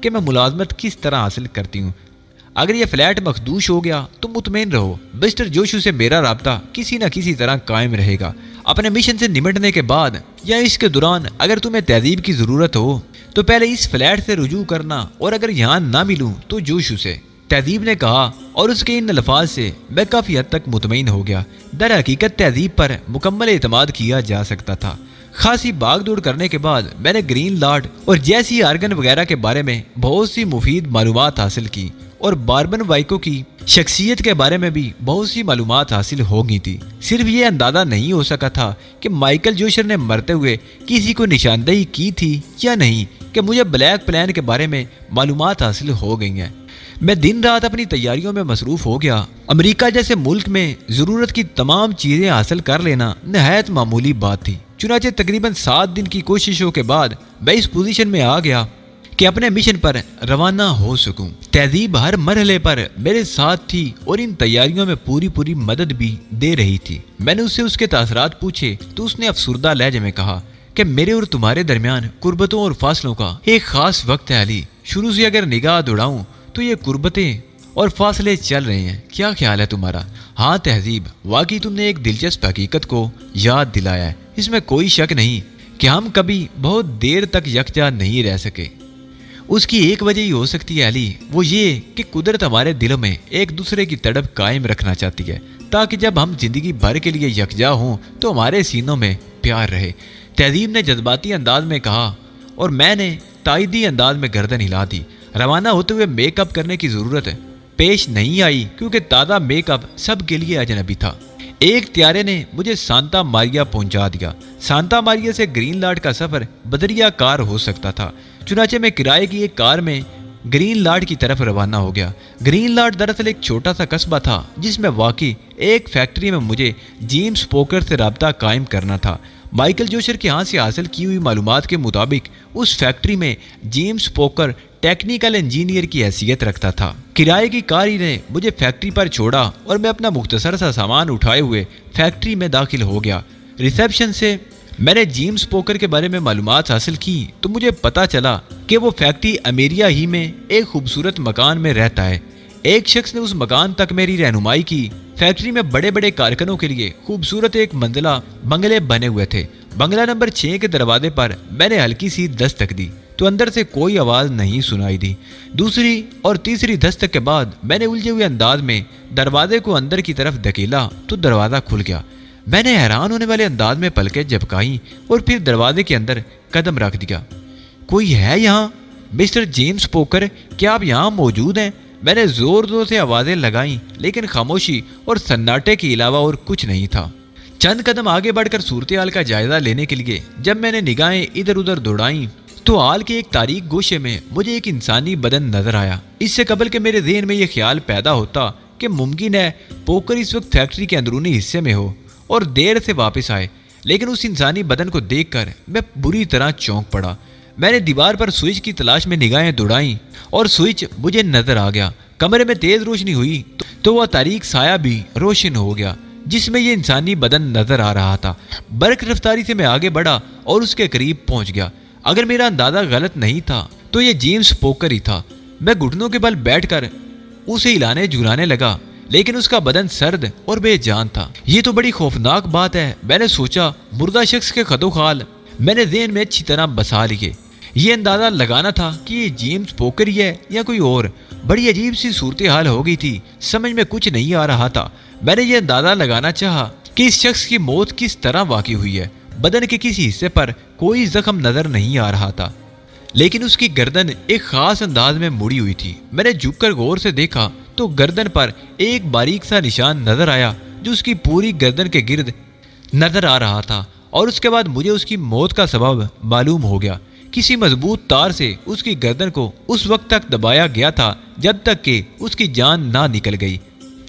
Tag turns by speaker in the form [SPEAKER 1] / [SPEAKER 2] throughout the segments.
[SPEAKER 1] کہ میں ملازمت کس طرح حاصل کرتی ہوں۔ اگر یہ فلیٹ مخدوش ہو گیا تو مطمئن رہو، مسٹر جوشو سے میرا رابطہ کسی نہ کسی طرح قائم رہے گا۔ اپنے مشن سے نمٹنے کے بعد یا اس کے دوران اگر تمہیں تہذیب کی ضرورت ہو تو پہلے اس فلیٹ سے رجوع کرنا، اور اگر یہاں نہ ملوں تو جوشو سے، تہذیب نے کہا، اور اس کے ان الفاظ سے میں کافی حد تک مطمئن ہو گیا۔ در حقیقت تہذیب پر مکمل اعتماد کیا جا سکتا تھا۔ خاصی باغ دوڑ کرنے کے بعد میں نے گرین لارڈ اور جیسی آرگن وغیرہ کے بارے میں بہت سی مفید معلومات حاصل کی، اور باربن وائکو کی شخصیت کے بارے میں بھی بہت سی معلومات حاصل ہو گئی تھی۔ صرف یہ اندازہ نہیں ہو سکا تھا کہ مائیکل جوشر نے مرتے ہوئے کسی کو نشاندہی کی تھی یا نہیں، کہ مجھے بلیک پلان کے بارے میں معلومات حاصل ہو گئی ہیں۔ میں دن رات اپنی تیاریوں میں مصروف ہو گیا۔ امریکہ جیسے ملک میں ضرورت کی تمام چیزیں حاصل کر لینا نہایت معمولی بات تھی۔ چنانچہ تقریباً 7 دن کی کوششوں کے بعد میں اس پوزیشن میں آ گیا کہ اپنے مشن پر روانہ ہو سکوں۔ تہذیب ہر مرحلے پر میرے ساتھ تھی اور ان تیاریوں میں پوری مدد بھی دے رہی تھی۔ میں نے اس سے اس کے تاثرات پوچھے تو اس نے افسردہ لہجے میں کہا کہ میرے اور تمہارے درمیان قربتوں اور فاصلوں کا ایک خاص وقت ہے علی۔ شروع سے اگر نگاہ دوڑاؤں تو یہ قربتیں اور فاصلے چل رہے ہیں۔ کیا خیال ہے تمہارا؟ ہاں تہذیب، واقعی تم نے ایک دلچسپ حقیقت کو یاد دلایا ہے۔ اس میں کوئی شک نہیں کہ ہم کبھی بہت دیر تک یکجا نہیں رہ سکے۔ اس کی ایک وجہ ہی ہو سکتی ہے علی، وہ یہ کہ قدرت ہمارے دلوں میں ایک دوسرے کی تڑپ قائم رکھنا چاہتی ہے، تاکہ جب ہم زندگی بھر کے لیے یکجا ہوں تو ہمارے سینوں میں پیار رہے۔ تہذیب نے جذباتی انداز میں کہا، اور میں نے تائیدی انداز میں گردن ہلا دی۔ روانہ ہوتے ہوئے میک اپ کرنے کی ضرورت پیش نہیں آئی، کیونکہ تازہ میک اپ سب کے لیے اجنبی تھا۔ ایک طیارے نے مجھے سانتا ماریا پہنچا دیا۔ سانتا ماریا سے گرین لارڈ کا سفر بدریہ کار ہو سکتا تھا، چنانچہ میں کرائے کی ایک کار میں گرین لارڈ کی طرف روانہ ہو گیا۔ گرین لارڈ دراصل ایک چھوٹا سا قصبہ تھا جس میں واقع ایک فیکٹری میں مجھے جیمز پوکر سے رابطہ قائم کرنا تھا۔ مائیکل جوشر کے ہاں سے حاصل کی ہوئی معلومات کے مطابق اس فیکٹری میں جیمز پوکر ٹیکنیکل انجینئر کی حیثیت رکھتا تھا۔ کرائے کی کار ہی نے مجھے فیکٹری پر چھوڑا اور میں اپنا مختصر سا سامان اٹھائے ہوئے فیکٹری میں داخل ہو گیا۔ ریسیپشن سے میں نے جیمز پوکر کے بارے میں معلومات حاصل کی تو مجھے پتا چلا کہ وہ فیکٹری امیریا ہی میں ایک خوبصورت مکان میں رہتا ہے۔ ایک شخص نے اس مکان تک میری رہنمائی کی۔ فیکٹری میں بڑے بڑے کارکنوں کے لیے خوبصورت ایک منزلہ بنگلے بنے ہوئے تھے۔ بنگلہ نمبر 6 کے دروازے پر میں نے ہلکی سی دستک دی تو اندر سے کوئی آواز نہیں سنائی دی۔ دوسری اور تیسری دستک کے بعد میں نے الجھے ہوئے انداز میں دروازے کو اندر کی طرف دھکیلا تو دروازہ کھل گیا۔ میں نے حیران ہونے والے انداز میں پلکیں جھپکائیں اور پھر دروازے کے اندر قدم رکھ دیا۔ کوئی ہے یہاں؟ مسٹر جیمز پوکر، کیا آپ یہاں موجود ہیں؟ میں نے زور سے آوازیں لگائیں، لیکن خاموشی اور سناٹے کے علاوہ اور کچھ نہیں تھا۔ چند قدم آگے بڑھ کر صورتحال کا جائزہ لینے کے لیے جب میں نے نگاہیں ادھر ادھر دوڑائیں تو حال کے ایک تاریک گوشے میں مجھے ایک انسانی بدن نظر آیا۔ اس سے قبل کہ میرے ذہن میں یہ خیال پیدا ہوتا کہ ممکن ہے پوکر اس وقت فیکٹری کے اندرونی حصے میں ہو اور دیر سے واپس آئے، لیکن اس انسانی بدن کو دیکھ کر میں بری طرح چونک پڑا۔ میں نے دیوار پر سوئچ کی تلاش میں نگاہیں دوڑائیں اور سوئچ مجھے نظر آ گیا۔ کمرے میں تیز روشنی ہوئی تو وہ تاریک سایہ بھی روشن ہو گیا جس میں یہ انسانی بدن نظر آ رہا تھا۔ برق رفتاری سے میں آگے بڑھا اور اس کے قریب پہنچ گیا۔ اگر میرا اندازہ غلط نہیں تھا تو یہ جیمز پوکر ہی تھا۔ میں گھٹنوں کے بل بیٹھ کر اسے ہلانے جھلانے لگا، لیکن اس کا بدن سرد اور بے جان تھا۔ یہ تو بڑی خوفناک بات ہے، میں نے سوچا۔ مردہ شخص کے خد و خال میں نے ذہن میں اچھی طرح بسا لیے۔ یہ اندازہ لگانا تھا کہ یہ جیمز پوکر ہی ہے یا کوئی اور۔ بڑی عجیب سی صورتحال ہو گئی تھی، سمجھ میں کچھ نہیں آ رہا تھا۔ میں نے یہ اندازہ لگانا چاہا کہ اس شخص کی موت کس طرح واقع ہوئی ہے۔ بدن کے کسی حصے پر کوئی زخم نظر نہیں آ رہا تھا، لیکن اس کی گردن ایک خاص انداز میں مڑی ہوئی تھی۔ میں نے جھک کر غور سے دیکھا تو گردن پر ایک باریک سا نشان نظر آیا جو اس کی پوری گردن کے گرد نظر آ رہا تھا، اور اس کے بعد مجھے اس کی موت کا سبب معلوم ہو گیا۔ کسی مضبوط تار سے اس کی گردن کو اس وقت تک دبایا گیا تھا جب تک کہ اس کی جان نہ نکل گئی۔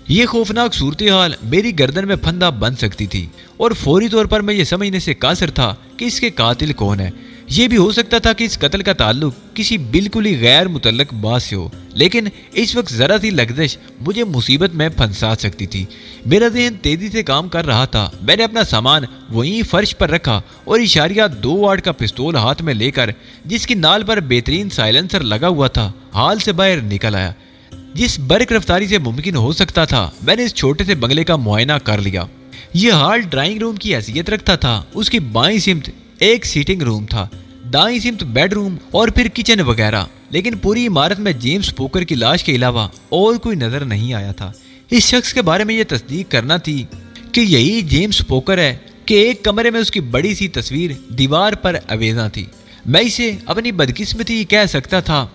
[SPEAKER 1] یہ خوفناک صورتحال میری گردن میں پھندا بن سکتی تھی، اور فوری طور پر میں یہ سمجھنے سے قاصر تھا کہ اس کے قاتل کون ہے۔ یہ بھی ہو سکتا تھا کہ اس قتل کا تعلق کسی بالکل ہی غیر متعلق بات سے ہو، لیکن اس وقت ذرا سی لغزش مجھے مصیبت میں پھنسا سکتی تھی۔ میرا ذہن تیزی سے کام کر رہا تھا۔ میں نے اپنا سامان وہیں فرش پر رکھا اور اشاریہ 2 واٹ کا پستول ہاتھ میں لے کر، جس کی نال پر بہترین سائلنسر لگا ہوا تھا، ہال سے باہر نکل آیا۔ جس برق رفتاری سے ممکن ہو سکتا تھا، میں نے اس چھوٹے سے بنگلے کا معائنہ کر لیا۔ یہ ہال ڈرائنگ روم کی حیثیت رکھتا تھا۔ اس کی بائیں سمت ایک سیٹنگ روم تھا، دائیں سمت بیڈ روم اور پھر کچن وغیرہ، لیکن پوری عمارت میں جیمز پوکر کی لاش کے علاوہ اور کوئی نظر نہیں آیا تھا۔ اس شخص کے بارے میں یہ تصدیق کرنا تھی کہ یہی جیمز پوکر ہے کہ ایک کمرے میں اس کی بڑی سی تصویر دیوار پر آویزاں تھی۔ میں اسے اپنی بدقسمتی کہہ سکتا تھا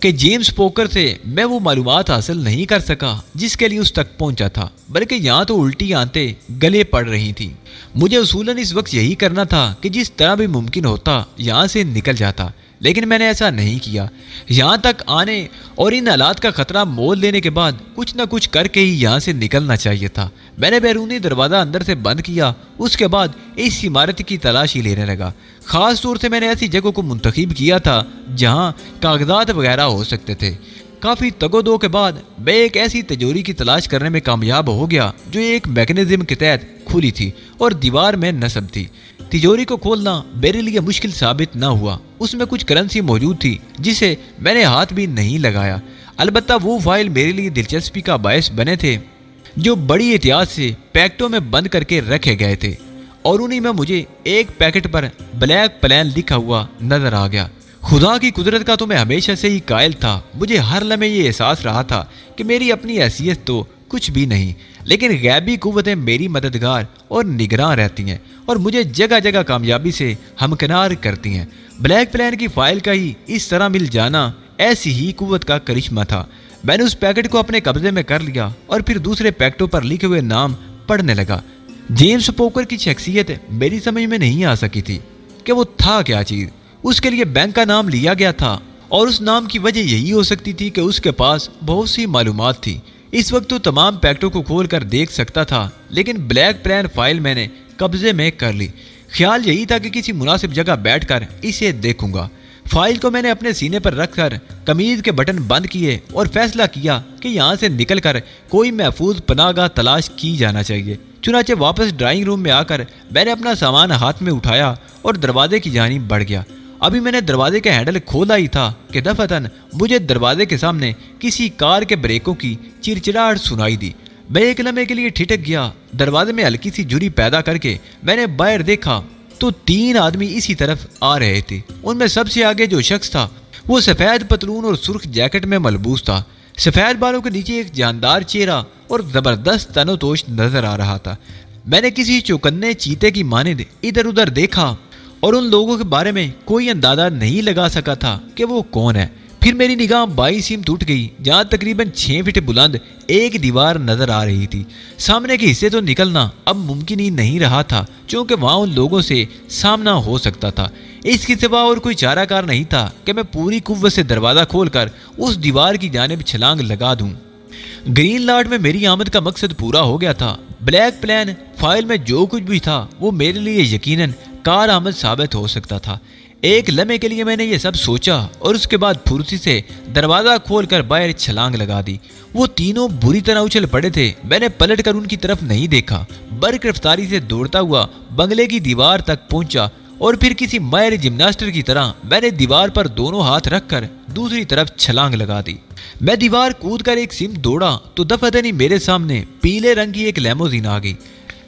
[SPEAKER 1] کہ جیمز پوکر سے میں وہ معلومات حاصل نہیں کر سکا جس کے لیے اس تک پہنچا تھا، بلکہ یہاں تو الٹی آنتیں گلے پڑ رہی تھی۔ مجھے اصولاً اس وقت یہی کرنا تھا کہ جس طرح بھی ممکن ہوتا یہاں سے نکل جاتا، لیکن میں نے ایسا نہیں کیا۔ یہاں تک آنے اور ان حالات کا خطرہ مول لینے کے بعد کچھ نہ کچھ کر کے ہی یہاں سے نکلنا چاہیے تھا۔ میں نے بیرونی دروازہ اندر سے بند کیا، اس کے بعد اس عمارت کی تلاشی لینے لگا۔ خاص طور سے میں نے ایسی جگہوں کو منتخب کیا تھا جہاں کاغذات وغیرہ ہو سکتے تھے۔ کافی تگ و دو کے بعد میں ایک ایسی تجوری کی تلاش کرنے میں کامیاب ہو گیا جو ایک میکنزم کے تحت کھلی تھی اور دیوار میں نصب تھی۔ تجوری کو کھولنا میرے لیے مشکل ثابت نہ ہوا۔ اس میں کچھ کرنسی موجود تھی جسے میں نے ہاتھ بھی نہیں لگایا۔ البتہ وہ فائل میرے لیے دلچسپی کا باعث بنے تھے جو بڑی احتیاط سے پیکٹوں میں بند کر کے رکھے گئے تھے، اور انہی میں مجھے ایک پیکٹ پر بلیک پلان لکھا ہوا نظر آ گیا۔ خدا کی قدرت کا تو میں ہمیشہ سے ہی قائل تھا۔ مجھے ہر لمحے یہ احساس رہا تھا کہ میری اپنی حیثیت تو کچھ بھی نہیں، لیکن غیبی قوتیں میری مددگار اور نگراں رہتی ہیں اور مجھے جگہ جگہ کامیابی سے ہمکنار کرتی ہیں۔ بلیک پلان کی فائل کا ہی اس طرح مل جانا ایسی ہی قوت کا کرشمہ تھا۔ میں نے اس پیکٹ کو اپنے قبضے میں کر لیا اور پھر دوسرے پیکٹوں پر لکھے ہوئے نام پڑھنے لگا۔ جیمز پوکر کی شخصیت میری سمجھ میں نہیں آ سکی تھی کہ وہ تھا کیا چیز۔ اس کے لیے بینک کا نام لیا گیا تھا اور اس نام کی وجہ یہی ہو سکتی تھی کہ اس کے پاس بہت سی معلومات تھی۔ اس وقت تو تمام پیکٹوں کو کھول کر دیکھ سکتا تھا، لیکن بلیک پلان فائل میں نے قبضے میں کر لی۔ خیال یہی تھا کہ کسی مناسب جگہ بیٹھ کر اسے دیکھوں گا۔ فائل کو میں نے اپنے سینے پر رکھ کر قمیض کے بٹن بند کیے اور فیصلہ کیا کہ یہاں سے نکل کر کوئی محفوظ پناہ گاہ تلاش کی جانا چاہیے۔ چنانچہ واپس ڈرائنگ روم میں آ کر میں نے اپنا سامان ہاتھ میں اٹھایا اور دروازے کی جانب بڑھ گیا۔ ابھی میں نے دروازے کا ہینڈل کھولا ہی تھا کہ دفعتاً مجھے دروازے کے سامنے کسی کار کے بریکوں کی چرچراہٹ سنائی دی۔ میں ایک لمحے کے لیے ٹھٹک گیا۔ دروازے میں ہلکی سی جھری پیدا کر کے میں نے باہر دیکھا تو 3 آدمی اسی طرف آ رہے تھے۔ ان میں سب سے آگے جو شخص تھا وہ سفید پتلون اور سرخ جیکٹ میں ملبوس تھا۔ سفید بالوں کے نیچے ایک جاندار چہرہ اور زبردست تن و توش نظر آ رہا تھا۔ میں نے کسی چوکنے چیتے کی مانند ادھر ادھر دیکھا اور ان لوگوں کے بارے میں کوئی اندازہ نہیں لگا سکا تھا کہ وہ کون ہے۔ پھر میری نگاہ بائیں سمت اٹھ گئی جہاں تقریباً 6 فٹ بلند ایک دیوار نظر آ رہی تھی۔ سامنے کے حصے تو نکلنا اب ممکن ہی نہیں رہا تھا، چونکہ وہاں ان لوگوں سے سامنا ہو سکتا تھا۔ اس کے سوا اور کوئی چارہ کار نہیں تھا کہ میں پوری قوت سے دروازہ کھول کر اس دیوار کی جانب چھلانگ لگا دوں۔ گرین لارڈ میں میری آمد کا مقصد پورا ہو گیا تھا۔ بلیک پلان فائل میں جو کچھ بھی تھا وہ میرے لیے یقیناً کارآمد ثابت ہو سکتا تھا۔ ایک لمحے کے لیے میں نے یہ سب سوچا اور اس کے بعد پھرتی سے دروازہ کھول کر باہر چھلانگ لگا دی۔ وہ تینوں بری طرح اچھل پڑے تھے۔ میں نے پلٹ کر ان کی طرف نہیں دیکھا۔ برق رفتاری سے دوڑتا ہوا بنگلے کی دیوار تک پہنچا اور پھر کسی ماہر جمناسٹر کی طرح میں نے دیوار پر دونوں ہاتھ رکھ کر دوسری طرف چھلانگ لگا دی۔ میں دیوار کود کر ایک سمت دوڑا تو دفعتاً ہی میرے سامنے پیلے رنگ کی ایک لیموزین آ گئی۔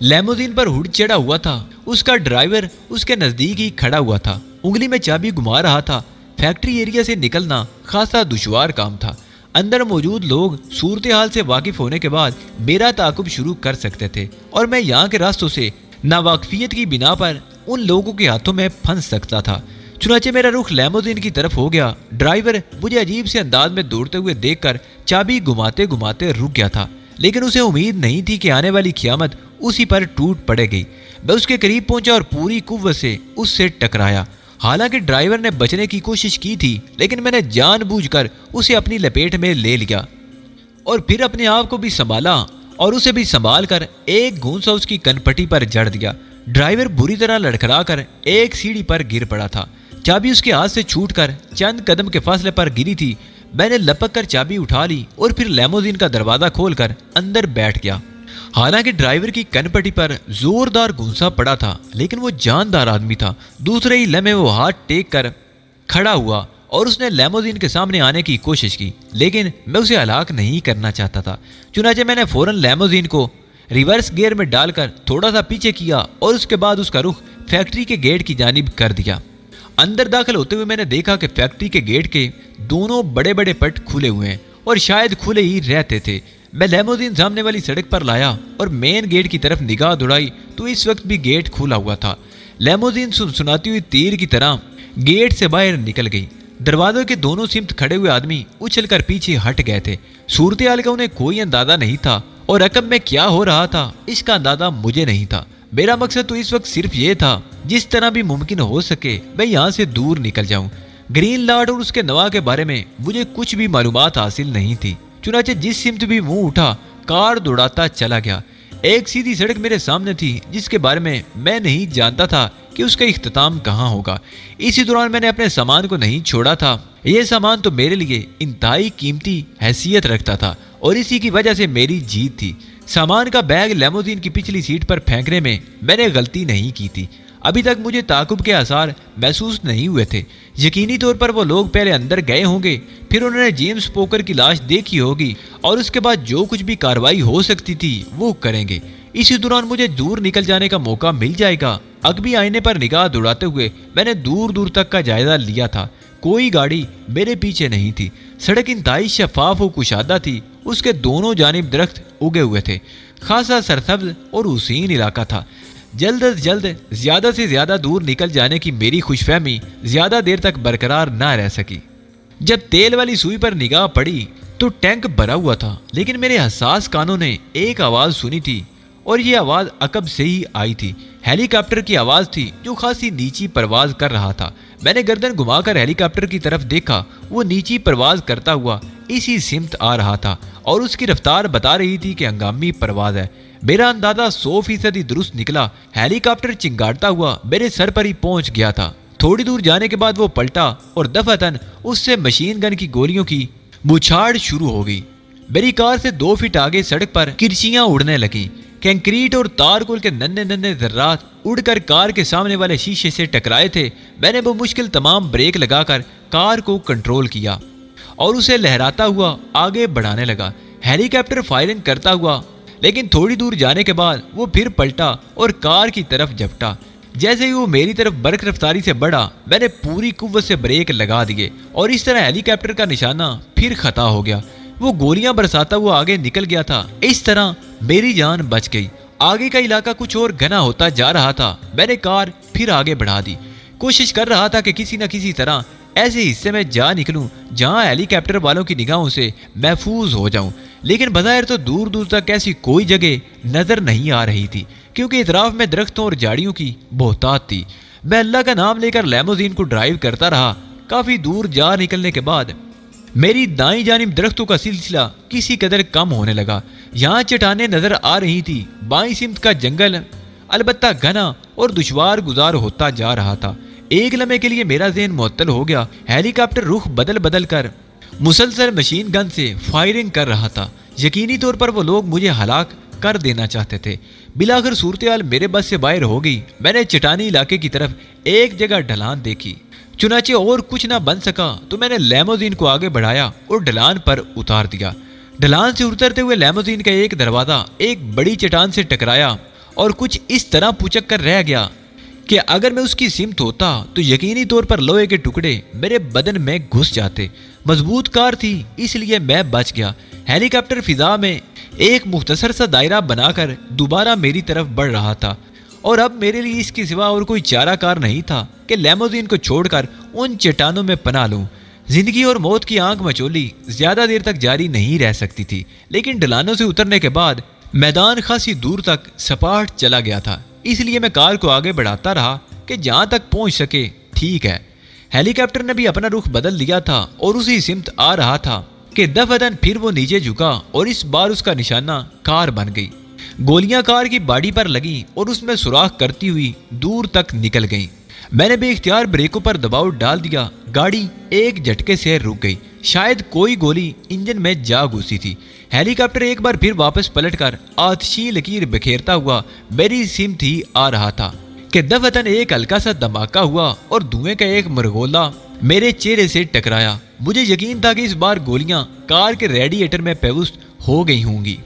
[SPEAKER 1] لیموزین پر ہڈ چڑھا ہوا تھا۔ اس کا ڈرائیور اس کے نزدیک ہی کھڑا ہوا تھا، انگلی میں چابی گھما رہا تھا۔ فیکٹری ایریا سے نکلنا خاصا دشوار کام تھا۔ اندر موجود لوگ صورتحال سے واقف ہونے کے بعد میرا تعاقب شروع کر سکتے تھے اور میں یہاں کے راستوں سے ناواقفیت کی بنا پر ان لوگوں کے ہاتھوں میں پھنس سکتا تھا۔ چنانچہ میرا رخ لیموزین کی طرف ہو گیا۔ ڈرائیور مجھے عجیب سے انداز میں دوڑتے ہوئے دیکھ کر چابی گھماتے گھماتے رک گیا تھا، لیکن اسے امید نہیں تھی کہ آنے والی قیامت اسی پر ٹوٹ پڑے گی۔ میں اس کے قریب پہنچا اور پوری قوت سے اس سے ٹکرایا۔ حالانکہ ڈرائیور نے بچنے کی کوشش کی تھی، لیکن میں نے جان بوجھ کر اسے اپنی لپیٹ میں لے لیا اور پھر اپنے آپ کو بھی سنبھالا اور اسے بھی سنبھال کر ایک گھونسا اس کی کن پٹی پر جڑ دیا۔ ڈرائیور بری طرح لڑکھڑا کر ایک سیڑھی پر گر پڑا تھا۔ چابی اس کے ہاتھ سے چھوٹ کر چند قدم کے فاصلے پر گری تھی۔ میں نے لپک کر چابی اٹھا لی اور پھر لیموزین کا دروازہ کھول کر اندر بیٹھ گیا۔ حالانکہ ڈرائیور کی کن پٹی پر زوردار گھونسا پڑا تھا، لیکن وہ جاندار آدمی تھا۔ دوسرے ہی لمحے وہ ہاتھ ٹیک کر کھڑا ہوا اور اس نے لیموزین کے سامنے آنے کی کوشش کی، لیکن میں اسے ہلاک نہیں کرنا چاہتا تھا۔ چنانچہ میں نے فوراً لیموزین کو ریورس گیئر میں ڈال کر تھوڑا سا پیچھے کیا اور اس کے بعد اس کا رخ فیکٹری کے گیٹ کی جانب کر دیا۔ اندر داخل ہوتے ہوئے میں نے دیکھا کہ فیکٹری کے گیٹ کے دونوں بڑے بڑے پٹ کھلے ہوئے ہیں اور شاید کھلے ہی رہتے تھے۔ میں لیموزین سامنے والی سڑک پر لایا اور مین گیٹ کی طرف نگاہ دوڑائی تو اس وقت بھی گیٹ کھلا ہوا تھا۔ لیموزین سنسناتی ہوئی تیر کی طرح گیٹ سے باہر نکل گئی۔ دروازے کے دونوں سمت کھڑے ہوئے آدمی اچھل کر پیچھے ہٹ گئے تھے۔ صورتحال کا انہیں کوئی اندازہ نہیں تھا اور عقب میں کیا ہو رہا تھا اس کا اندازہ مجھے نہیں تھا۔ میرا مقصد تو اس وقت صرف یہ تھا جس طرح بھی ممکن ہو سکے میں یہاں سے دور نکل جاؤں۔ گرین لارڈ اور اس کے نوا کے بارے میں مجھے کچھ بھی معلومات حاصل نہیں تھی، چنانچہ جس سمت بھی منہ اٹھا کار دوڑاتا چلا گیا۔ ایک سیدھی سڑک میرے سامنے تھی جس کے بارے میں نہیں جانتا تھا کہ اس کا اختتام کہاں ہوگا۔ اسی دوران میں نے اپنے سامان کو نہیں چھوڑا تھا۔ یہ سامان تو میرے لیے انتہائی قیمتی حیثیت رکھتا تھا اور اسی کی وجہ سے میری جیت تھی۔ سامان کا بیگ لیموزین کی پچھلی سیٹ پر پھینکنے میں نے غلطی نہیں کی تھی۔ ابھی تک مجھے تعاقب کے آثار محسوس نہیں ہوئے تھے۔ یقینی طور پر وہ لوگ پہلے اندر گئے ہوں گے، پھر انہوں نے جیمز پوکر کی لاش دیکھی ہوگی اور اس کے بعد جو کچھ بھی کارروائی ہو سکتی تھی وہ کریں گے۔ اسی دوران مجھے دور نکل جانے کا موقع مل جائے گا۔ عقبی آئینے پر نگاہ دوڑاتے ہوئے میں نے دور دور تک کا جائزہ لیا تھا۔ کوئی گاڑی میرے پیچھے نہیں تھی۔ سڑک انتہائی شفاف و کشادہ تھی۔ اس کے دونوں جانب درخت اگے ہوئے تھے۔ خاصا سرسبز اور حسین علاقہ تھا۔ جلد از جلد زیادہ سے زیادہ دور نکل جانے کی میری خوش فہمی زیادہ دیر تک برقرار نہ رہ سکی۔ جب تیل والی سوئی پر نگاہ پڑی تو ٹینک بھرا ہوا تھا، لیکن میرے حساس کانوں نے ایک آواز سنی تھی اور یہ آواز عقب سے ہی آئی تھی۔ ہیلی کاپٹر کی آواز تھی جو خاصی نیچی پرواز کر رہا تھا۔ میں نے گردن گھما کر ہیلی کاپٹر کی طرف دیکھا۔ وہ نیچی پرواز کرتا ہوا اسی سمت آ رہا تھا اور اس کی رفتار بتا رہی تھی کہ ہنگامی پرواز ہے۔ میرا اندازہ 100% درست نکلا۔ ہیلی کاپٹر چنگاڑتا ہوا میرے سر پر ہی پہنچ گیا تھا۔ تھوڑی دور جانے کے بعد وہ پلٹا اور دفعتاً اس سے مشین گن کی گولیوں کی بچھاڑ شروع ہو گئی۔ میری کار سے 2 فٹ آگے سڑک پر کرچیاں اڑنے لگیں۔ کنکریٹ اور تارکول کے ننھے ننھے ذرات اڑ کر کار کے سامنے والے شیشے سے ٹکرائے تھے۔ میں نے بمشکل تمام بریک لگا کر کار کو کنٹرول کیا اور اسے لہراتا ہوا آگے بڑھانے لگا۔ ہیلی کاپٹر فائرنگ کرتا ہوا، لیکن تھوڑی دور جانے کے بعد وہ پھر پلٹا اور کار کی طرف جھپٹا۔ جیسے ہی وہ میری طرف برق رفتاری سے بڑھا، میں نے پوری قوت سے بریک لگا دیے اور اس طرح ہیلی کاپٹر کا نشانہ پھر خطا ہو گیا۔ وہ گولیاں برساتا ہوا آگے نکل گیا تھا۔ اس طرح میری جان بچ گئی۔ آگے کا علاقہ کچھ اور گھنا ہوتا جا رہا تھا۔ میں نے کار پھر آگے بڑھا دی، کوشش کر رہا تھا کہ کسی نہ کسی طرح ایسے حصے میں جا نکلوں جہاں ہیلی کاپٹر والوں کی نگاہوں سے محفوظ ہو جاؤں، لیکن بظاہر تو دور دور تک ایسی کوئی جگہ نظر نہیں آ رہی تھی، کیونکہ اطراف میں درختوں اور جھاڑیوں کی بہتات تھی۔ میں اللہ کا نام لے کر لیموزین کو ڈرائیو کرتا رہا۔ کافی دور جا نکلنے کے بعد میری دائیں جانب درختوں کا سلسلہ کسی قدر کم ہونے لگا۔ یہاں چٹانیں نظر آ رہی تھی۔ بائیں سمت کا جنگل البتہ گھنا اور دشوار گزار ہوتا جا رہا تھا۔ ایک لمحے کے لیے میرا ذہن معطل ہو گیا۔ ہیلی کاپٹر رخ بدل کر مسلسل مشین گن سے فائرنگ کر رہا تھا۔ یقینی طور پر وہ لوگ مجھے ہلاک کر دینا چاہتے تھے۔ بلاخر صورتحال میرے بس سے باہر ہو گئی۔ میں نے چٹانی علاقے کی طرف ایک جگہ ڈھلان دیکھی۔ چنانچہ اور کچھ نہ بن سکا تو میں نے لیموزین کو آگے بڑھایا اور ڈھلان پر اتار دیا۔ ڈھلان سے اترتے ہوئے لیموزین کا ایک دروازہ ایک بڑی چٹان سے ٹکرایا اور کچھ اس طرح پچک کر رہ گیا کہ اگر میں اس کی سمت ہوتا تو یقینی طور پر لوہے کے ٹکڑے میرے بدن میں گھس جاتے۔ مضبوط کار تھی اس لیے میں بچ گیا۔ ہیلی کاپٹر فضا میں ایک مختصر سا دائرہ بنا کر دوبارہ میری طرف بڑھ رہا تھا اور اب میرے لیے اس کے سوا اور کوئی چارہ کار نہیں تھا کہ لیموزین کو چھوڑ کر ان چٹانوں میں پناہ لوں۔ زندگی اور موت کی آنکھ مچولی زیادہ دیر تک جاری نہیں رہ سکتی تھی، لیکن ڈھلانوں سے اترنے کے بعد میدان خاصی دور تک سپاٹ چلا گیا تھا۔ اس لیے میں کار کو آگے بڑھاتا رہا کہ جہاں تک پہنچ سکے ٹھیک ہے۔ ہیلی کاپٹر نے بھی اپنا رخ بدل لیا تھا اور اسی سمت آ رہا تھا کہ دفعتاً پھر وہ نیچے جھکا اور اس بار اس کا نشانہ کار بن گئی۔ گولیاں کار کی باڈی پر لگیں اور اس میں سوراخ کرتی ہوئی دور تک نکل گئیں۔ میں نے بے اختیار بریکوں پر دباؤ ڈال دیا، گاڑی ایک جھٹکے سے رک گئی، شاید کوئی گولی انجن میں جا گھسی تھی۔ ہیلی کاپٹر ایک بار پھر واپس پلٹ کر آتشی لکیر بکھیرتا ہوا میری سمت ہی آ رہا تھا کہ دفتن ایک ہلکا سا دھماکہ ہوا اور دھوئیں کا ایک مرغولا میرے چہرے سے ٹکرایا۔ مجھے یقین تھا کہ اس بار گولیاں کار کے ریڈیٹر میں پیوست ہو گئی ہوں گی۔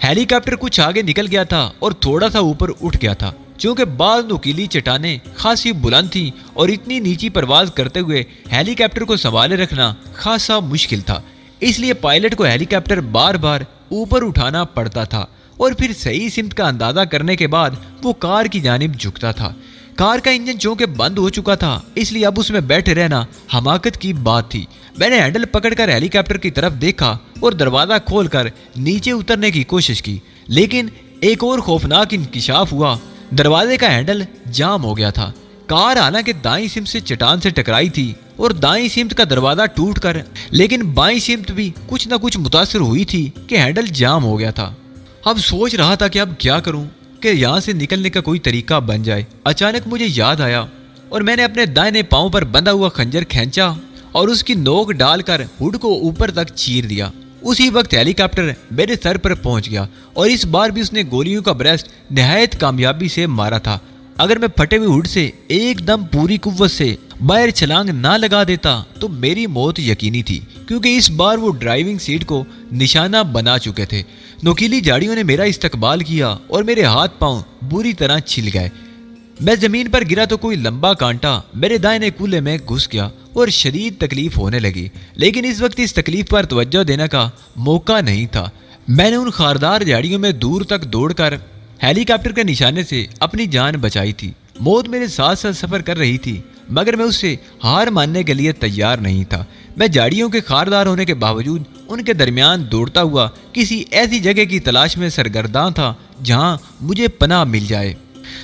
[SPEAKER 1] ہیلی کاپٹر کچھ آگے نکل گیا تھا اور تھوڑا سا اوپر اٹھ گیا تھا، چونکہ بعض نوکیلی چٹانیں خاصی بلند تھیں اور اتنی نیچی پرواز کرتے ہوئے ہیلی کاپٹر کو سنبھالے رکھنا خاصا مشکل تھا، اس لیے پائلٹ کو ہیلی کاپٹر بار بار اوپر اٹھانا پڑتا تھا اور پھر صحیح سمت کا اندازہ کرنے کے بعد وہ کار کی جانب جھکتا تھا۔ کار کا انجن چونکہ بند ہو چکا تھا، اس لیے اب اس میں بیٹھے رہنا حماقت کی بات تھی۔ میں نے ہینڈل پکڑ کر ہیلی کاپٹر کی طرف دیکھا اور دروازہ کھول کر نیچے اترنے کی کوشش کی، لیکن ایک اور خوفناک انکشاف ہوا۔ دروازے کا ہینڈل جام ہو گیا تھا۔ کار حالانکہ دائیں سمت سے چٹان سے ٹکرائی تھی اور دائیں سمت کا دروازہ ٹوٹ کر، لیکن بائیں سمت بھی کچھ نہ کچھ متاثر ہوئی تھی کہ ہینڈل جام ہو گیا تھا۔ اب سوچ رہا تھا کہ اب کیا کروں کہ یہاں سے نکلنے کا کوئی طریقہ بن جائے۔ اچانک مجھے یاد آیا اور میں نے اپنے دائیں پاؤں پر بندھا ہوا خنجر کھینچا اور اس کی نوک ڈال کر ہڈ کو اوپر تک چیر دیا۔ اسی وقت ہیلی کاپٹر میرے سر پر پہنچ گیا اور اس بار بھی اس نے گولیوں کا برسٹ نہایت کامیابی سے مارا تھا۔ اگر میں پھٹے ہوئے ہڈ سے ایک دم پوری قوت سے باہر چھلانگ نہ لگا دیتا تو میری موت یقینی تھی، کیونکہ اس بار وہ ڈرائیونگ سیٹ کو نشانہ بنا چکے تھے۔ نوکیلی جھاڑیوں نے میرا استقبال کیا اور میرے ہاتھ پاؤں بری طرح چھل گئے۔ میں زمین پر گرا تو کوئی لمبا کانٹا میرے دائیں کولے میں گھس گیا اور شدید تکلیف ہونے لگی، لیکن اس وقت اس تکلیف پر توجہ دینے کا موقع نہیں تھا۔ میں نے ان خاردار جھاڑیوں میں دور تک دوڑ کر ہیلی کاپٹر کے نشانے سے اپنی جان بچائی تھی۔ موت میرے ساتھ ساتھ سفر کر رہی تھی، مگر میں اس سے ہار ماننے کے لیے تیار نہیں تھا۔ میں جھاڑیوں کے خاردار ہونے کے باوجود ان کے درمیان دوڑتا ہوا کسی ایسی جگہ کی تلاش میں سرگرداں تھا جہاں مجھے پناہ مل جائے۔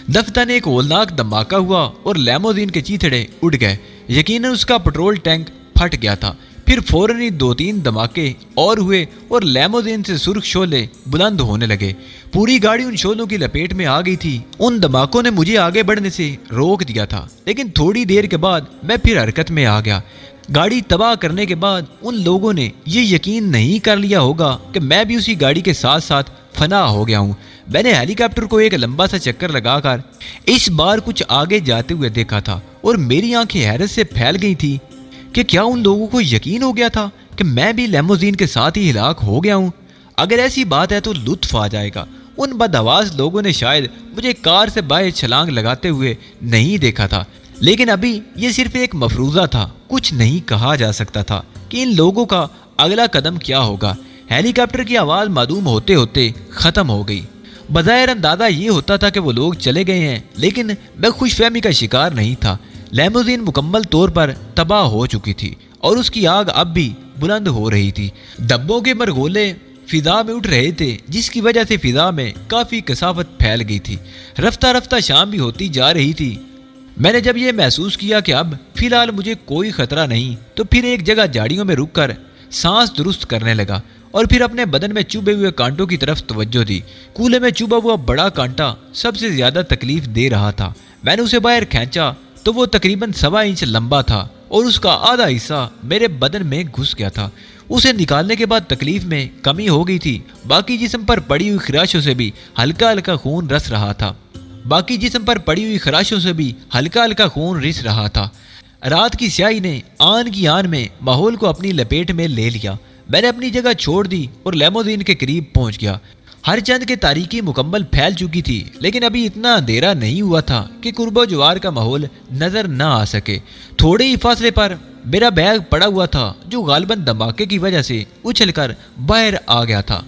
[SPEAKER 1] دفتن ایک ہولناک دھماکہ ہوا اور لیموزین کے چیتھڑے اڑ گئے۔ یقیناً اس کا پٹرول ٹینک پھٹ گیا تھا۔ پھر فوراً ہی 2-3 دھماکے اور ہوئے اور لیموزین سے سرخ شعلے بلند ہونے لگے۔ پوری گاڑی ان شعلوں کی لپیٹ میں آ گئی تھی۔ ان دھماکوں نے مجھے آگے بڑھنے سے روک دیا تھا، لیکن تھوڑی دیر کے بعد میں پھر حرکت میں آ گیا۔ گاڑی تباہ کرنے کے بعد ان لوگوں نے یہ یقین نہیں کر لیا ہوگا کہ میں بھی اسی گاڑی کے ساتھ ساتھ فنا ہو گیا ہوں۔ میں نے ہیلی کاپٹر کو ایک لمبا سا چکر لگا کر اس بار کچھ آگے جاتے ہوئے دیکھا تھا اور میری آنکھیں حیرت سے پھیل گئی تھی کہ کیا ان لوگوں کو یقین ہو گیا تھا کہ میں بھی لیموزین کے ساتھ ہی ہلاک ہو گیا ہوں؟ اگر ایسی بات ہے تو لطف آ جائے گا۔ ان بدحواس لوگوں نے شاید مجھے کار سے باہر چھلانگ لگاتے ہوئے نہیں دیکھا تھا، لیکن ابھی یہ صرف ایک مفروضہ تھا۔ کچھ نہیں کہا جا سکتا تھا کہ ان لوگوں کا اگلا قدم کیا ہوگا۔ ہیلی کاپٹر کی آواز معدوم ہوتے ہوتے ختم ہو گئی۔ بظاہر اندازہ یہ ہوتا تھا کہ وہ لوگ چلے گئے ہیں، لیکن میں خوش فہمی کا شکار نہیں تھا۔ لیموزین مکمل طور پر تباہ ہو چکی تھی اور اس کی آگ اب بھی بلند ہو رہی تھی۔ دبوں کے مرغولے فضا میں اٹھ رہے تھے، جس کی وجہ سے فضا میں کافی کثافت پھیل گئی تھی۔ رفتہ رفتہ شام بھی ہوتی جا رہی تھی۔ میں نے جب یہ محسوس کیا کہ اب فی الحال مجھے کوئی خطرہ نہیں، تو پھر ایک جگہ جھاڑیوں میں رک کر سانس درست کرنے لگا اور پھر اپنے بدن میں چوبے ہوئے کانٹوں کی طرف توجہ دی۔ کولے میں چوبا ہوا بڑا کانٹا سب سے زیادہ تکلیف دے رہا تھا۔ میں نے اسے باہر کھینچا تو وہ تقریباً 1.25 انچ لمبا تھا اور اس کا آدھا حصہ میرے بدن میں گھس گیا تھا۔ اسے نکالنے کے بعد تکلیف میں کمی ہو گئی تھی۔ باقی جسم پر پڑی ہوئی خراشوں سے بھی ہلکا ہلکا خون رس رہا تھا۔ رات کی سیاہی نے آن کی آن میں ماحول کو اپنی لپیٹ میں لے لیا۔ میں نے اپنی جگہ چھوڑ دی اور لیموزین کے قریب پہنچ گیا۔ ہر چند کے تاریکی مکمل پھیل چکی تھی، لیکن ابھی اتنا اندھیرا نہیں ہوا تھا کہ قرب و جوار کا ماحول نظر نہ آ سکے۔ تھوڑے ہی فاصلے پر میرا بیگ پڑا ہوا تھا، جو غالباً دھماکے کی وجہ سے اچھل کر باہر آ گیا تھا۔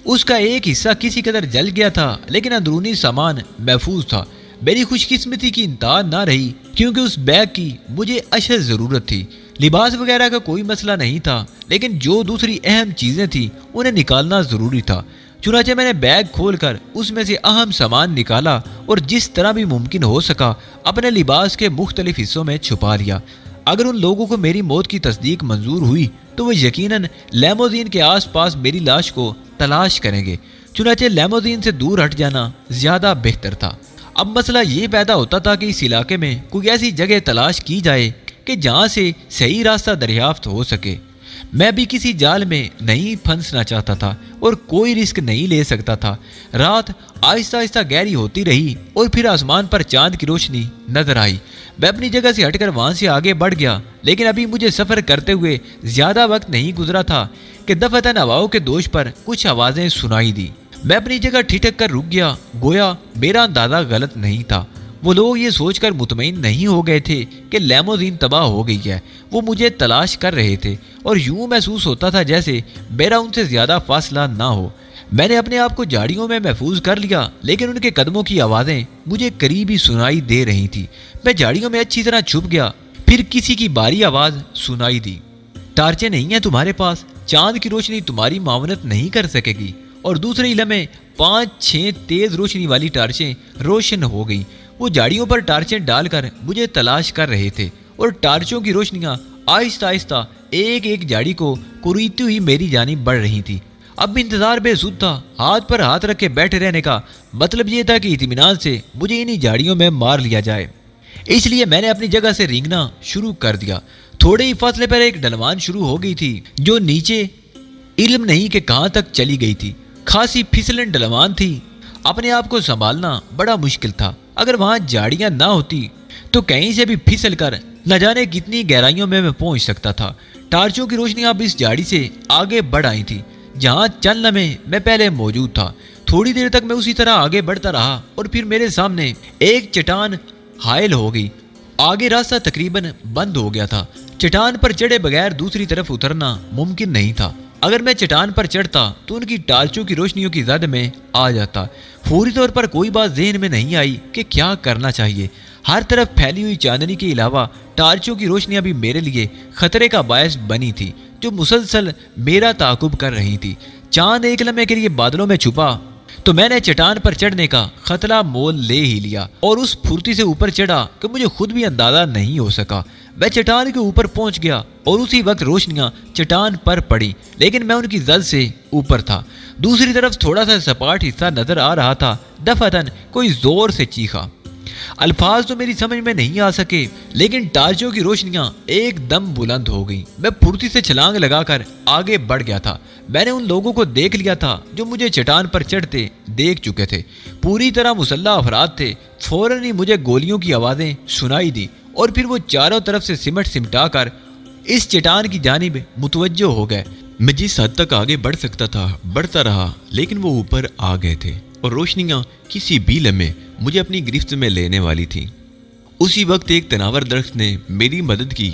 [SPEAKER 1] اس کا ایک حصہ کسی قدر جل گیا تھا، لیکن اندرونی سامان محفوظ تھا۔ میری خوش قسمتی کی انتہا نہ رہی، کیونکہ اس بیگ کی مجھے اشد ضرورت تھی۔ لباس وغیرہ کا کوئی مسئلہ نہیں تھا، لیکن جو دوسری اہم چیزیں تھیں انہیں نکالنا ضروری تھا۔ چنانچہ میں نے بیگ کھول کر اس میں سے اہم سامان نکالا اور جس طرح بھی ممکن ہو سکا اپنے لباس کے مختلف حصوں میں چھپا لیا۔ اگر ان لوگوں کو میری موت کی تصدیق منظور ہوئی تو وہ یقیناً لیموزین کے آس پاس میری لاش کو تلاش کریں گے۔ چنانچہ لیموزین سے دور ہٹ جانا زیادہ بہتر تھا۔ اب مسئلہ یہ پیدا ہوتا تھا کہ اس علاقے میں کوئی ایسی جگہ تلاش کی جائے کہ جہاں سے صحیح راستہ دریافت ہو سکے۔ میں بھی کسی جال میں نہیں پھنسنا چاہتا تھا اور کوئی رسک نہیں لے سکتا تھا۔ رات آہستہ آہستہ گہری ہوتی رہی اور پھر آسمان پر چاند کی روشنی نظر آئی۔ میں اپنی جگہ سے ہٹ کر وہاں سے آگے بڑھ گیا، لیکن ابھی مجھے سفر کرتے ہوئے زیادہ وقت نہیں گزرا تھا کہ دفعتاً ہواؤں کے دوش پر کچھ آوازیں سنائی دی۔ میں اپنی جگہ ٹھٹک کر رک گیا، گویا میرا اندازہ غلط نہیں تھا۔ وہ لوگ یہ سوچ کر مطمئن نہیں ہو گئے تھے کہ لیموزین تباہ ہو گئی ہے، وہ مجھے تلاش کر رہے تھے اور یوں محسوس ہوتا تھا جیسے میرا ان سے زیادہ فاصلہ نہ ہو۔ میں نے اپنے آپ کو جھاڑیوں میں محفوظ کر لیا، لیکن ان کے قدموں کی آوازیں مجھے قریب ہی سنائی دے رہی تھیں۔ میں جھاڑیوں میں اچھی طرح چھپ گیا، پھر کسی کی باری آواز سنائی دی، ٹارچیں نہیں ہیں تمہارے پاس، چاند کی روشنی تمہاری معاونت نہیں کر سکے گی۔ اور دوسرے لمحے 5-6 تیز روشنی والی ٹارچیں روشن ہو گئیں۔ وہ جھاڑیوں پر ٹارچیں ڈال کر مجھے تلاش کر رہے تھے اور ٹارچوں کی روشنیاں آہستہ آہستہ ایک ایک جھاڑی کو کوریدتی ہوئی میری جانب بڑھ رہی تھی۔ اب انتظار بے سود تھا، ہاتھ پر ہاتھ رکھ کے بیٹھے رہنے کا مطلب یہ تھا کہ اطمینان سے مجھے انہی جھاڑیوں میں مار لیا جائے۔ اس لیے میں نے اپنی جگہ سے رینگنا شروع کر دیا۔ تھوڑے ہی فاصلے پر ایک ڈھلوان شروع ہو گئی تھی جو نیچے علم نہیں کہ کہاں تک چلی گئی تھی۔ خاصی پھسلن ڈھلوان تھی، اپنے آپ کو سنبھالنا بڑا مشکل تھا۔ اگر وہاں جھاڑیاں نہ ہوتی تو کہیں سے بھی پھسل کر نہ جانے کتنی گہرائیوں میں پہنچ سکتا تھا۔ ٹارچوں کی روشنی اب اس جھاڑی سے آگے بڑھ آئی تھی جہاں چند لمحے میں پہلے موجود تھا۔ تھوڑی دیر تک میں اسی طرح آگے بڑھتا رہا اور پھر میرے سامنے ایک چٹان حائل ہو گئی۔ آگے راستہ تقریباً بند ہو گیا تھا۔ چٹان پر چڑھے بغیر دوسری طرف اترنا ممکن نہیں تھا۔ اگر میں چٹان پر چڑھتا تو ان کی ٹارچوں کی روشنیوں کی زد میں آ جاتا۔ فوری طور پر کوئی بات ذہن میں نہیں آئی کہ کیا کرنا چاہیے۔ ہر طرف پھیلی ہوئی چاندنی کے علاوہ ٹارچوں کی روشنیاں بھی میرے لیے خطرے کا باعث بنی تھی جو مسلسل میرا تعاقب کر رہی تھی۔ چاند ایک لمحے کے لیے بادلوں میں چھپا تو میں نے چٹان پر چڑھنے کا خطرہ مول لے ہی لیا اور اس پھرتی سے اوپر چڑھا کہ مجھے خود بھی اندازہ نہیں ہو سکا۔ میں چٹان کے اوپر پہنچ گیا اور اسی وقت روشنیاں چٹان پر پڑی، لیکن میں ان کی زد سے اوپر تھا۔ دوسری طرف تھوڑا سا سپاٹ حصہ نظر آ رہا تھا۔ دفعتاً کوئی زور سے چیخا۔ الفاظ تو میری سمجھ میں نہیں آ سکے، لیکن ٹارچوں کی روشنیاں ایک دم بلند ہو گئیں۔ میں پھرتی سے چھلانگ لگا کر آگے بڑھ گیا تھا۔ میں نے ان لوگوں کو دیکھ لیا تھا جو مجھے چٹان پر چڑھتے دیکھ چکے تھے۔ پوری طرح مسلح افراد تھے۔ فوراً ہی مجھے گولیوں کی آوازیں سنائی دی اور پھر وہ چاروں طرف سے سمٹا کر اس چٹان کی جانب متوجہ ہو گئے۔ میں جس حد تک آگے بڑھ سکتا تھا بڑھتا رہا، لیکن وہ اوپر آ گئے تھے اور روشنیاں کسی بھی لمحے مجھے اپنی گرفت میں لینے والی تھیں۔ اسی وقت ایک تناور درخت نے میری مدد کی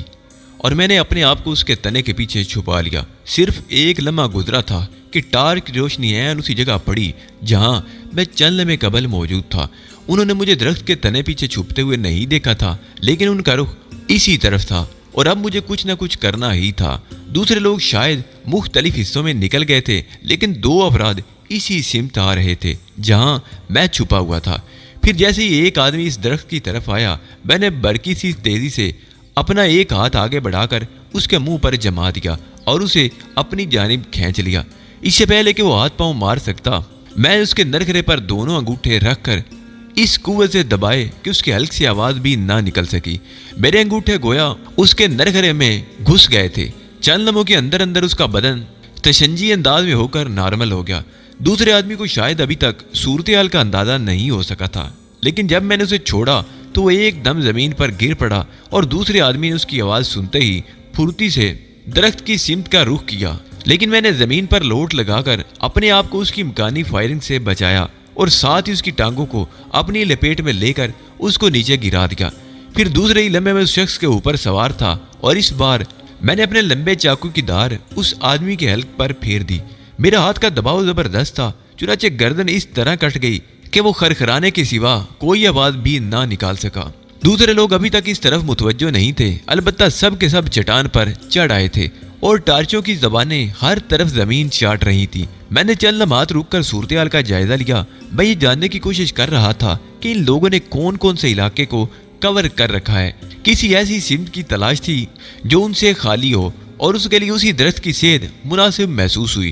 [SPEAKER 1] اور میں نے اپنے آپ کو اس کے تنے کے پیچھے چھپا لیا۔ صرف ایک لمحہ گزرا تھا کہ ٹارچ کی روشنی عین اسی جگہ پڑی جہاں میں چند لمحے قبل موجود تھا۔ انہوں نے مجھے درخت کے تنے پیچھے چھپتے ہوئے نہیں دیکھا تھا، لیکن ان کا رخ اسی طرف تھا اور اب مجھے کچھ نہ کچھ کرنا ہی تھا۔ دوسرے لوگ شاید مختلف حصوں میں نکل گئے تھے، لیکن دو افراد اسی سمت آ رہے تھے جہاں میں چھپا ہوا تھا۔ پھر جیسے ہی ایک آدمی اس درخت کی طرف آیا، میں نے برقی سی تیزی سے اپنا ایک ہاتھ آگے بڑھا کر اس کے منہ پر جما دیا اور اسے اپنی جانب کھینچ لیا۔ اس سے پہلے کہ وہ ہاتھ پاؤں مار سکتا، میں اس کے نرخرے پر دونوں انگوٹھے رکھ کر اس قوت سے دبائے کہ اس کی ہلکی سی آواز بھی نہ نکل سکی۔ میرے انگوٹھے گویا اس کے نرخرے میں گھس گئے تھے۔ چند لمحوں کے اندر اندر اس کا بدن تشنجی انداز میں ہو کر نارمل ہو گیا۔ دوسرے آدمی کو شاید ابھی تک صورتحال کا اندازہ نہیں ہو سکا تھا، لیکن جب میں نے اسے چھوڑا تو وہ ایک دم زمین پر گر پڑا اور دوسرے آدمی نے اس کی آواز سنتے ہی پھرتی سے درخت کی سمت کا رخ کیا۔ لیکن میں نے زمین پر لوٹ لگا کر اپنے آپ کو اس کی امکانی فائرنگ سے بچایا اور ساتھ ہی اس کی ٹانگوں کو اپنی لپیٹ میں لے کر اس کو نیچے گرا دیا۔ پھر دوسرے ہی لمحے میں اس شخص کے اوپر سوار تھا اور اس بار میں نے اپنے لمبے چاقو کی دھار اس آدمی کے حلق پر پھیر دی۔ میرا ہاتھ کا دباؤ زبردست تھا، چنانچہ گردن اس طرح کٹ گئی کہ وہ خرخرانے کے سوا کوئی آواز بھی نہ نکال سکا۔ دوسرے لوگ ابھی تک اس طرف متوجہ نہیں تھے، البتہ سب کے سب چٹان پر چڑھ آئے تھے اور ٹارچوں کی زبانیں ہر طرف زمین چاٹ رہی تھی۔ میں نے چند لمحات رک کر صورتحال کا جائزہ لیا۔ میں یہ جاننے کی کوشش کر رہا تھا کہ ان لوگوں نے کون کون سے علاقے کو کور کر رکھا ہے۔ کسی ایسی سمت کی تلاش تھی جو ان سے خالی ہو اور اس کے لیے اسی درخت کی سیدھ مناسب محسوس ہوئی۔